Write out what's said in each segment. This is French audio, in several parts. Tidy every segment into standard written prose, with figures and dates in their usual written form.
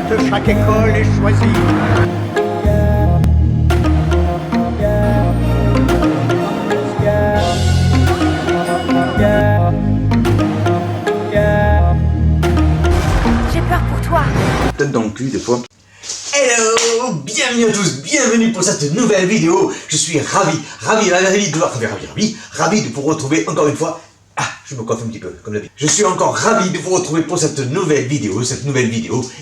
de chaque école est choisi. J'ai peur pour toi. Tête dans le cul des fois. Hello, bienvenue à tous, bienvenue pour cette nouvelle vidéo. Je suis ravi de vous retrouver encore une fois. Ah, je me coiffe un petit peu, comme d'habitude. Je suis encore ravi de vous retrouver pour cette nouvelle vidéo.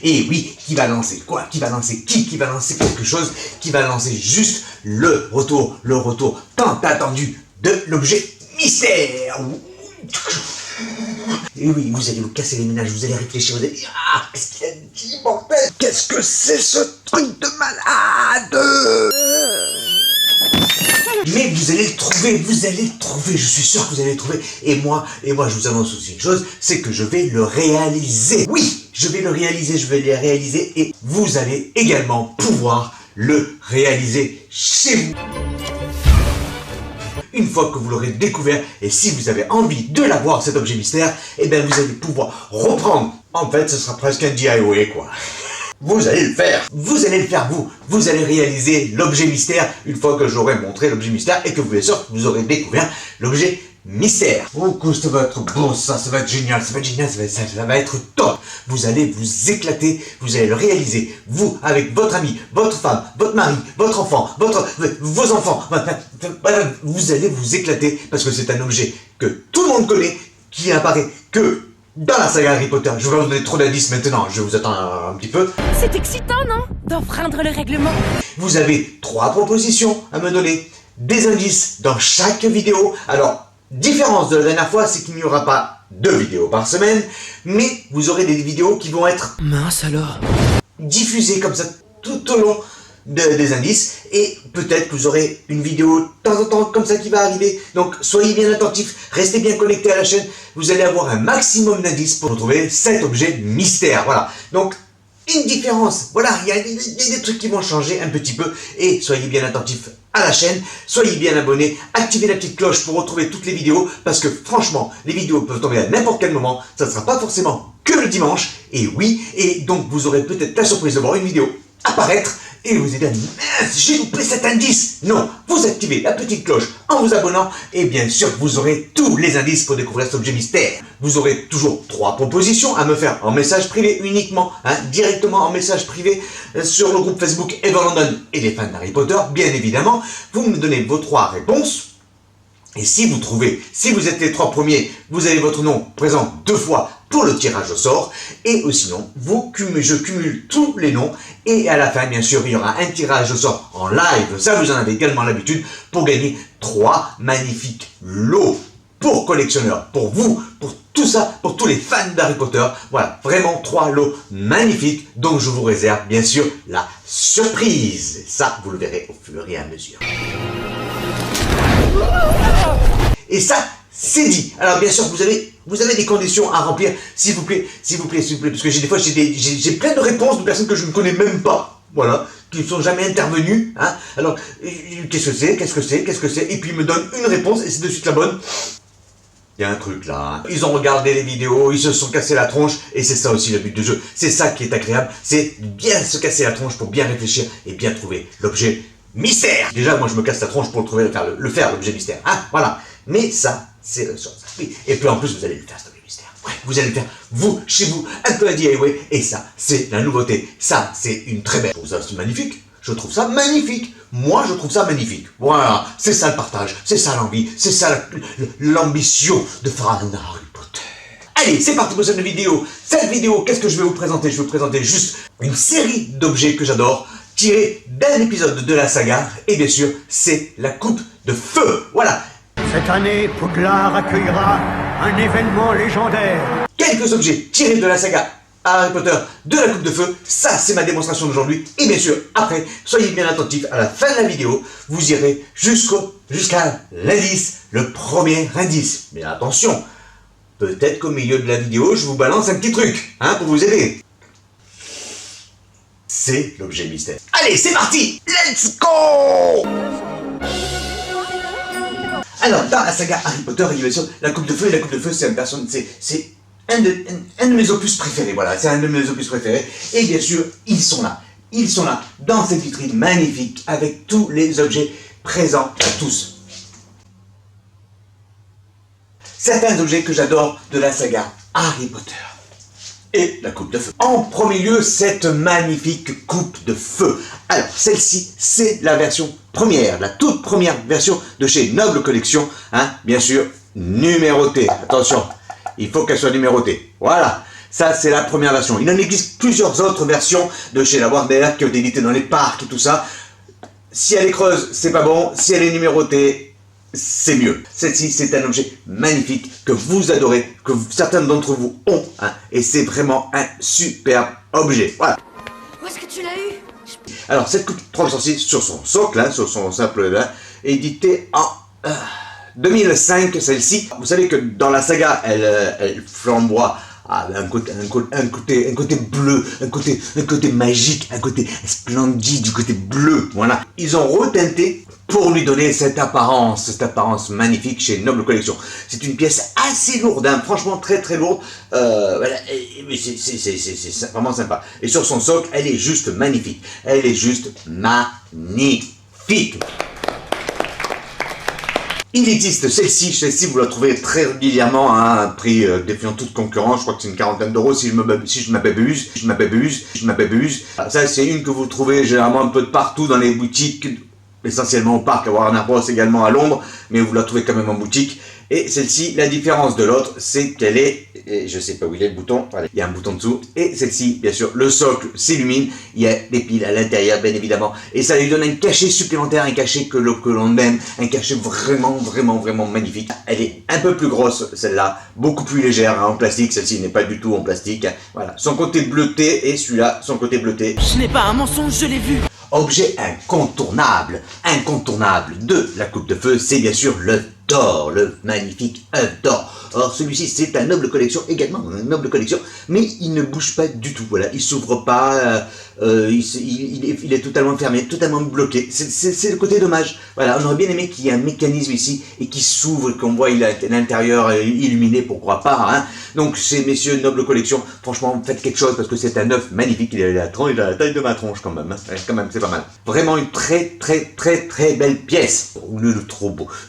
Et oui, qui va lancer quoi? Qui va lancer quelque chose? Qui va lancer juste le retour tant attendu de l'objet mystère. Et oui, vous allez vous casser les ménages, vous allez réfléchir, vous allez dire « Ah, qu'est-ce qu'il a dit, bordel? Qu'est-ce que c'est ce truc de malade ?» Mais vous allez le trouver, je suis sûr que vous allez le trouver. Et moi, je vous annonce aussi une chose, c'est que je vais le réaliser. Oui, je vais le réaliser et vous allez également pouvoir le réaliser chez vous. Une fois que vous l'aurez découvert, et si vous avez envie de l'avoir, cet objet mystère, eh bien vous allez pouvoir reprendre. En fait, ce sera presque un DIY, quoi. Vous allez le faire, vous. Vous allez réaliser l'objet mystère une fois que j'aurai montré l'objet mystère et que vous, bien sûr, vous aurez découvert l'objet mystère. Oh, que ça va être beau, ça va être génial, ça va être top. Vous allez vous éclater, vous allez le réaliser, vous, avec votre ami, votre femme, votre mari, votre enfant, vos enfants. Vous allez vous éclater parce que c'est un objet que tout le monde connaît, qui apparaît que dans la saga Harry Potter. Je vais vous donner trop d'indices maintenant, je vous attends un petit peu. C'est excitant, non? D'enfreindre le règlement. Vous avez 3 propositions à me donner, des indices dans chaque vidéo. Alors, différence de la dernière fois, c'est qu'il n'y aura pas 2 vidéos par semaine, mais vous aurez des vidéos qui vont être mince alors diffusées comme ça tout au long des indices, et peut-être que vous aurez une vidéo de temps en temps comme ça qui va arriver. Donc soyez bien attentifs, restez bien connectés à la chaîne, vous allez avoir un maximum d'indices pour retrouver cet objet mystère. Voilà, donc une différence, voilà, il y a des trucs qui vont changer un petit peu, et soyez bien attentifs à la chaîne, soyez bien abonnés, activez la petite cloche pour retrouver toutes les vidéos, parce que franchement, les vidéos peuvent tomber à n'importe quel moment, ça ne sera pas forcément que le dimanche, et oui, et donc vous aurez peut-être la surprise de voir une vidéo apparaître, et vous allez dire, mince, j'ai loupé cet indice. Non, vous activez la petite cloche en vous abonnant, et bien sûr, vous aurez tous les indices pour découvrir cet objet mystère. Vous aurez toujours 3 propositions à me faire en message privé uniquement, directement en message privé sur le groupe Facebook Ever London et les fans d'Harry Potter, bien évidemment. Vous me donnez vos 3 réponses. Et si vous êtes les 3 premiers, vous avez votre nom présent 2 fois pour le tirage au sort. Et sinon, je cumule tous les noms. Et à la fin, bien sûr, il y aura un tirage au sort en live. Ça, vous en avez également l'habitude pour gagner 3 magnifiques lots pour collectionneurs. Pour vous, pour tout ça, pour tous les fans d'Harry Potter. Voilà, vraiment 3 lots magnifiques. Donc, je vous réserve, bien sûr, la surprise. Ça, vous le verrez au fur et à mesure. Et ça, c'est dit. Alors bien sûr, vous avez des conditions à remplir, s'il vous plaît, parce que des fois j'ai plein de réponses de personnes que je ne connais même pas, voilà, qui ne sont jamais intervenues, Alors, qu'est-ce que c'est, et puis ils me donnent une réponse, et c'est de suite la bonne. Il y a un truc là, Ils ont regardé les vidéos, ils se sont cassés la tronche, et c'est ça aussi le but du jeu, c'est ça qui est agréable, c'est bien se casser la tronche pour bien réfléchir, et bien trouver l'objet mystère. Déjà, moi je me casse la tronche pour le faire l'objet mystère, voilà. Mais ça, c'est la chose. Oui. Et puis en plus, vous allez le faire, cet objet mystère. Ouais, vous allez le faire, vous, chez vous, un peu à DIY. Et ça, c'est la nouveauté. Ça, c'est une très belle chose. C'est magnifique. Je trouve ça magnifique. Moi, je trouve ça magnifique. Voilà, c'est ça le partage. C'est ça l'envie. C'est ça l'ambition de faire un Harry Potter. Allez, c'est parti pour cette vidéo. Cette vidéo, qu'est-ce que je vais vous présenter? Je vais vous présenter juste une série d'objets que j'adore, tirés d'un épisode de la saga. Et bien sûr, c'est la coupe de feu. Voilà. Cette année, Poudlard accueillera un événement légendaire. Quelques objets tirés de la saga Harry Potter de la coupe de feu, ça c'est ma démonstration d'aujourd'hui. Et bien sûr, après, soyez bien attentifs à la fin de la vidéo, vous irez jusqu'à l'indice, le premier indice. Mais attention, peut-être qu'au milieu de la vidéo, je vous balance un petit truc, pour vous aider. C'est l'objet mystère. Allez, c'est parti! Let's go! Alors, dans la saga Harry Potter, il y a bien sûr la coupe de feu, et la coupe de feu, c'est une personne, c'est un de mes opus préférés, voilà, c'est un de mes opus préférés. Et bien sûr, ils sont là dans cette vitrine magnifique avec tous les objets présents à tous. Certains objets que j'adore de la saga Harry Potter et la coupe de feu. En premier lieu, cette magnifique coupe de feu. Alors, celle-ci, c'est la version première, la toute première version de chez Noble Collection, hein, bien sûr, numérotée. Attention, il faut qu'elle soit numérotée. Voilà, ça c'est la première version. Il en existe plusieurs autres versions de chez la Warner qui ont été éditées dans les parcs et tout ça. Si elle est creuse, c'est pas bon. Si elle est numérotée, c'est mieux. Celle-ci, c'est un objet magnifique que vous adorez, que certains d'entre vous ont, hein, et c'est vraiment un superbe objet. Voilà. Où est-ce que tu l'as eu? Alors, cette coupe 306 sur son socle, hein, sur son simple, là, éditée en 2005, celle-ci. Vous savez que dans la saga, elle flamboie un côté bleu, un côté magique, un côté splendide, du côté bleu, voilà. Ils ont retinté pour lui donner cette apparence magnifique chez Noble Collection. C'est une pièce assez lourde, hein, franchement très très lourde, voilà, mais c'est vraiment sympa. Et sur son socle, elle est juste magnifique, elle est juste magnifique. Il existe celle-ci vous la trouvez très régulièrement à un prix défiant toute concurrence, je crois que c'est une quarantaine d'euros si je m'abuse. Ça c'est une que vous trouvez généralement un peu de partout dans les boutiques, essentiellement au parc, à Warner Bros également à Londres, mais vous la trouvez quand même en boutique. Et celle-ci, la différence de l'autre, c'est qu'elle est, et je sais pas où il est le bouton, voilà, il y a un bouton dessous, et celle-ci, bien sûr, le socle s'illumine, il y a des piles à l'intérieur, bien évidemment, et ça lui donne un cachet supplémentaire, un cachet que l'on aime, un cachet vraiment magnifique. Elle est un peu plus grosse, celle-là, beaucoup plus légère, hein, en plastique, celle-ci n'est pas du tout en plastique, hein, voilà. Son côté bleuté, et celui-là, son côté bleuté. Ce n'est pas un mensonge, je l'ai vu. Objet incontournable de la coupe de feu, c'est bien sûr l'œuf d'or, le magnifique œuf d'or. Or, celui-ci, c'est un Noble Collection également, une Noble Collection, mais il ne bouge pas du tout, voilà, il s'ouvre pas, il est totalement fermé, totalement bloqué, c'est le côté dommage. Voilà, on aurait bien aimé qu'il y ait un mécanisme ici, et qu'il s'ouvre, qu'on voit l'intérieur illuminé, pourquoi pas, hein. Donc, ces messieurs Noble Collection, franchement, faites quelque chose, parce que c'est un œuf magnifique, il a la taille de ma tronche, quand même, hein. Ouais, quand même, c'est pas mal. Vraiment une très belle pièce. Oh,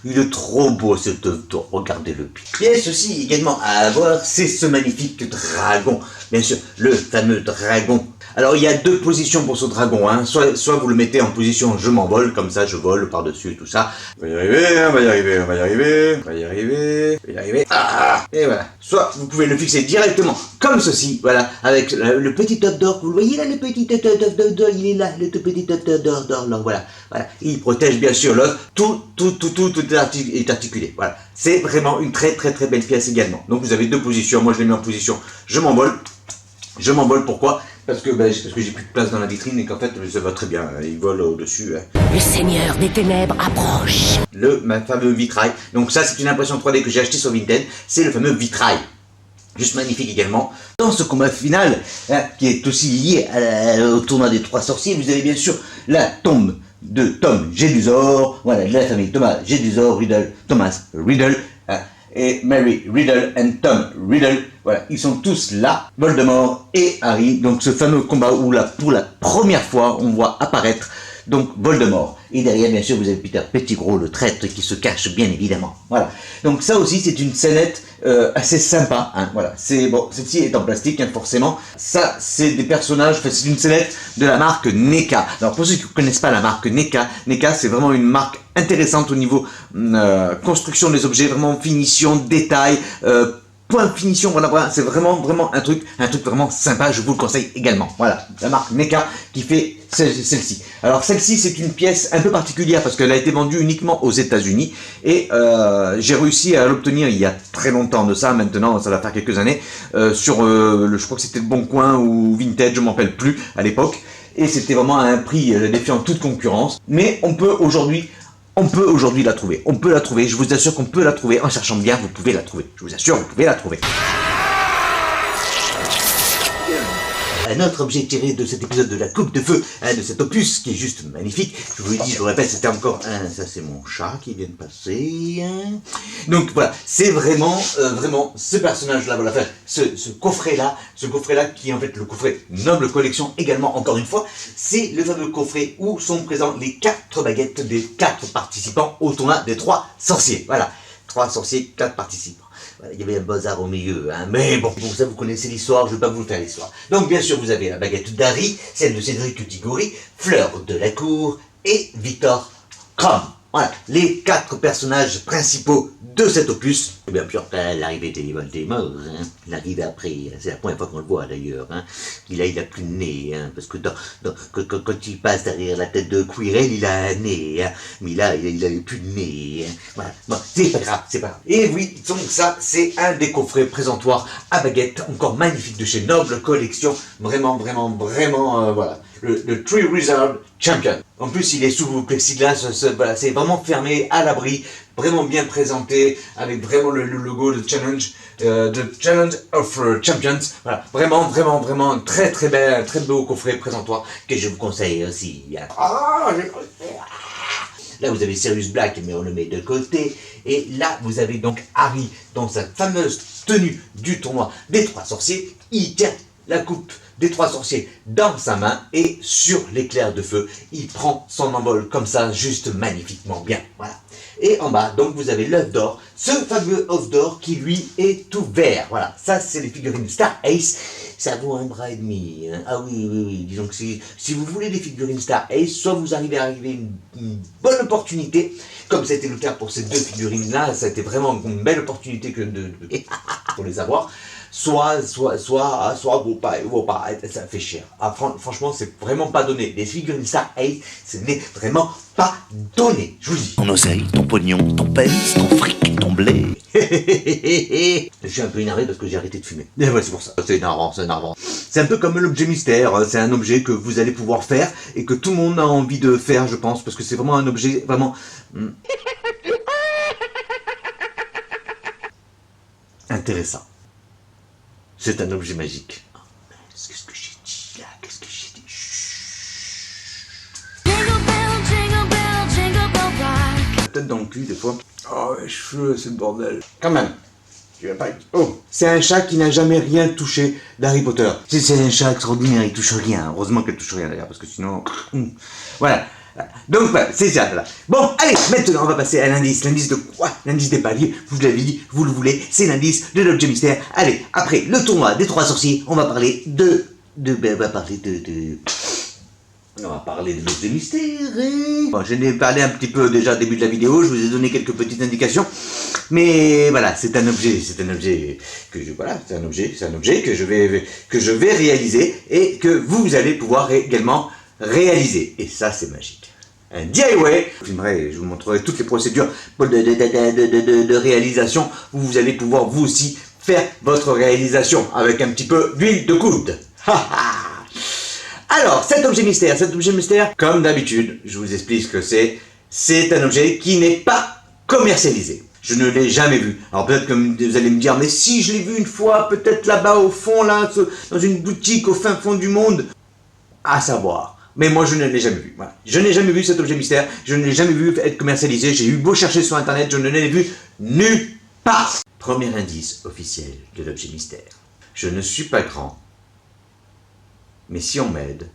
il est trop beau, cet œuf d'or, regardez-le. Pièce aussi également à avoir, c'est ce magnifique dragon, bien sûr, le fameux dragon. Alors il y a deux positions pour ce dragon, hein. Soit vous le mettez en position je m'envole, comme ça je vole par-dessus tout ça. On va y arriver. Ah, et voilà. Soit vous pouvez le fixer directement comme ceci, voilà, avec le petit œuf d'or, vous le voyez là, le petit œuf d'or, il est là, le petit œuf d'or, là, voilà. Il protège bien sûr l'œuf, tout est articulé, voilà. C'est vraiment une très belle pièce également. Donc vous avez deux positions, moi je l'ai mis en position je m'envole. Pourquoi ? Parce que j'ai plus de place dans la vitrine et qu'en fait ça va très bien, il vole au-dessus. Hein. Le Seigneur des Ténèbres approche. Ma fameux vitrail. Donc ça c'est une impression 3D que j'ai acheté sur Vinted, c'est le fameux vitrail. Juste magnifique également. Dans ce combat final, hein, qui est aussi lié au tournoi des 3 sorciers, vous avez bien sûr la tombe de Tom Jedusor, voilà, de la famille Thomas Jedusor, Thomas Riddle, hein, et Mary Riddle and Tom Riddle, voilà, ils sont tous là, Voldemort et Harry, donc ce fameux combat où là, pour la première fois, on voit apparaître donc Voldemort. Et derrière, bien sûr, vous avez Peter Pettigrew, le traître, qui se cache, bien évidemment. Voilà. Donc ça aussi, c'est une scénette assez sympa. Hein, voilà. C'est bon. Celle-ci est en plastique, hein, forcément. Ça, c'est des personnages. Enfin, c'est une scénette de la marque NECA. Alors pour ceux qui ne connaissent pas la marque NECA, c'est vraiment une marque intéressante au niveau construction des objets, vraiment finition, détail. Point de finition, voilà, c'est vraiment un truc vraiment sympa, je vous le conseille également. Voilà, la marque NECA qui fait celle-ci. Alors celle-ci, c'est une pièce un peu particulière parce qu'elle a été vendue uniquement aux États-Unis et j'ai réussi à l'obtenir il y a très longtemps de ça, maintenant ça va faire quelques années, sur je crois que c'était le Bon Coin ou Vintage, je m'en rappelle plus à l'époque, et c'était vraiment à un prix défiant toute concurrence, mais on peut aujourd'hui la trouver. On peut la trouver. Je vous assure qu'on peut la trouver. En cherchant bien, vous pouvez la trouver. Je vous assure, vous pouvez la trouver. Un autre objet tiré de cet épisode de la Coupe de Feu, de cet opus qui est juste magnifique. Je vous le dis, je vous le répète, c'était encore un... Ça c'est mon chat qui vient de passer. Donc voilà, c'est vraiment, vraiment ce personnage-là, voilà, enfin, ce coffret-là qui est en fait le coffret Noble Collection également, encore une fois, c'est le fameux coffret où sont présents les 4 baguettes des 4 participants au tournoi des 3 sorciers. Voilà, 3 sorciers, 4 participants. Voilà, il y avait un bazar au milieu, hein, mais bon, pour ça vous connaissez l'histoire, je ne vais pas vous faire l'histoire. Donc bien sûr, vous avez la baguette d'Harry, celle de Cédric Diggory, Fleur de la Cour et Victor Krum. Voilà, les 4 personnages principaux de cet opus. Et bien sûr, l'arrivée des Voldemort, hein, l'arrivée après, c'est la première fois qu'on le voit d'ailleurs. Hein. Il a plus de nez, hein, parce que quand il passe derrière la tête de Quirrell, il a un nez, hein, mais là, il n'avait plus de nez. Hein. Voilà, bon, c'est pas grave, c'est pas grave. Et oui, donc ça, c'est un des coffrets présentoirs à baguette, encore magnifique de chez Noble Collection. Vraiment, vraiment, vraiment, voilà. Le Tree Wizard Champion. En plus, il est sous plexiglas, voilà, c'est vraiment fermé, à l'abri, vraiment bien présenté, avec vraiment le logo de Challenge, Challenge of Champions. Voilà, vraiment, vraiment, vraiment, très, très bel, très beau coffret présentoir que je vous conseille aussi. Là, vous avez Sirius Black, mais on le met de côté. Et là, vous avez donc Harry, dans sa fameuse tenue du tournoi des 3 sorciers. Il tient la coupe des 3 sorciers dans sa main et sur l'éclair de feu, il prend son envol comme ça, juste magnifiquement bien. Voilà. Et en bas, donc, vous avez l'œuf d'or, ce fameux œuf d'or qui, lui, est tout vert. Voilà, ça, c'est les figurines Star Ace. Ça vaut 1 bras et demi. Hein. Ah oui, oui, oui. Disons que si vous voulez des figurines Star Ace, soit vous arrivez à une bonne opportunité, comme ça a été le cas pour ces 2 figurines-là, ça a été vraiment une belle opportunité que pour les avoir. Soit vaut pas, ça fait cher. Ah, franchement, c'est vraiment pas donné. Les figurines Star Ace, ce n'est vraiment pas donné, je vous dis. Ton oseille, ton pognon, ton pence, ton fric, ton blé. Je suis un peu énervé parce que j'ai arrêté de fumer. Et ouais, c'est pour ça. C'est énervant, c'est énervant. C'est un peu comme l'objet mystère. C'est un objet que vous allez pouvoir faire et que tout le monde a envie de faire, je pense, parce que c'est vraiment un objet vraiment... intéressant. C'est un objet magique. Oh, qu'est-ce que j'ai dit là? Qu'est-ce que j'ai dit? Jingle bell, jingle bell, jingle bell rock. La tête dans le cul des fois. Oh, les cheveux, c'est le bordel. Quand même. Tu vas pas... Oh, c'est un chat qui n'a jamais rien touché d'Harry Potter. C'est un chat extraordinaire, il touche rien. Heureusement qu'elle touche rien d'ailleurs, parce que sinon... Voilà. Donc voilà, c'est ça là. Bon, allez, maintenant on va passer à l'indice. L'indice de quoi? L'indice des paliers, vous l'avez dit, vous le voulez, c'est l'indice de l'objet mystère. Allez, après le tournoi des 3 sorciers, on va parler on va parler de l'objet mystère. Bon, je n'ai parlé un petit peu déjà au début de la vidéo, je vous ai donné quelques petites indications. Mais voilà, c'est un objet que je vais réaliser et que vous allez pouvoir également réaliser. Et ça, c'est magique. Un DIY. Je filmerai, je vous montrerai toutes les procédures de réalisation où vous allez pouvoir vous aussi faire votre réalisation avec un petit peu d'huile de coude. Alors, cet objet mystère, comme d'habitude, je vous explique ce que c'est. C'est un objet qui n'est pas commercialisé. Je ne l'ai jamais vu. Alors peut-être que vous allez me dire, mais si, je l'ai vu une fois, peut-être là-bas au fond, là, dans une boutique au fin fond du monde. À savoir. Mais moi, je ne l'ai jamais vu. Voilà. Je n'ai jamais vu cet objet mystère. Je ne l'ai jamais vu être commercialisé. J'ai eu beau chercher sur Internet, je ne l'ai vu nulle part. Premier indice officiel de l'objet mystère. Je ne suis pas grand. Mais si on m'aide,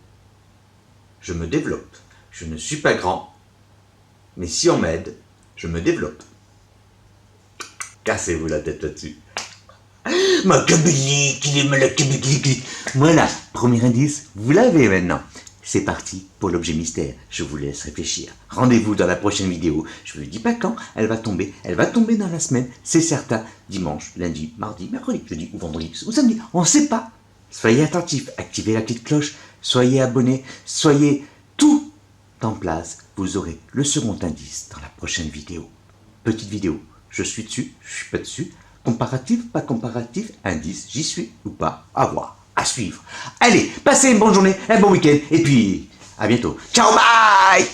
je me développe. Je ne suis pas grand. Mais si on m'aide, je me développe. Cassez-vous la tête là-dessus. Voilà, premier indice, vous l'avez maintenant. C'est parti pour l'objet mystère, je vous laisse réfléchir. Rendez-vous dans la prochaine vidéo, je ne vous dis pas quand, elle va tomber dans la semaine, c'est certain. Dimanche, lundi, mardi, mercredi, jeudi ou vendredi ou samedi, on ne sait pas. Soyez attentifs, activez la petite cloche, soyez abonnés, soyez tout en place. Vous aurez le second indice dans la prochaine vidéo. Petite vidéo, je suis dessus, je suis pas dessus. Comparatif, pas comparatif, indice, j'y suis ou pas, à voir, à suivre. Allez, passez une bonne journée, un bon week-end, et puis à bientôt. Ciao, bye!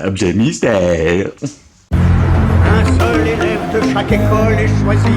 Objet mystère. Un seul élève de chaque école est choisi.